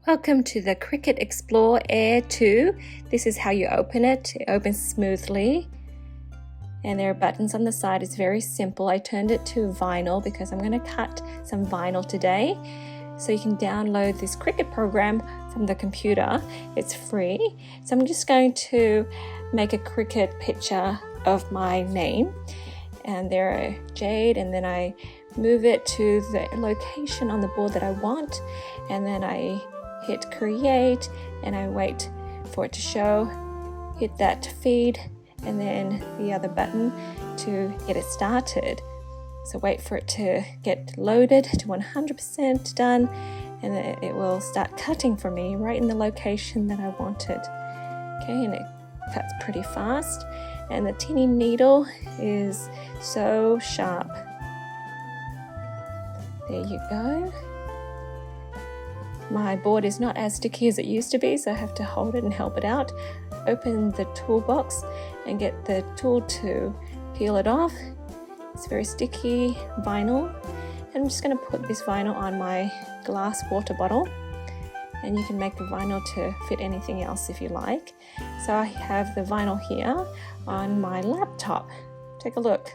Welcome to the Cricut Explore Air 2. This is how you open it. It opens smoothly. And there are buttons on the side. It's very simple. I turned it to vinyl because I'm going to cut some vinyl today. So you can download this Cricut program from the computer. It's free. So I'm just going to make a Cricut picture of my name. And there are Jade, and then I move it to the location on the board that I want. And then I hit create and I wait for it to show, hit that feed and then the other button to get it started. So wait for it to get loaded to 100% done, and then it will start cutting for me right in the location that I wanted. Okay, and it cuts pretty fast, and the teeny needle is so sharp. There you go. My board is not as sticky as it used to be, so I have to hold it and help it out. Open the toolbox and get the tool to peel it off. It's very sticky vinyl. And I'm just going to put this vinyl on my glass water bottle. And you can make the vinyl to fit anything else if you like. So I have the vinyl here on my laptop. Take a look.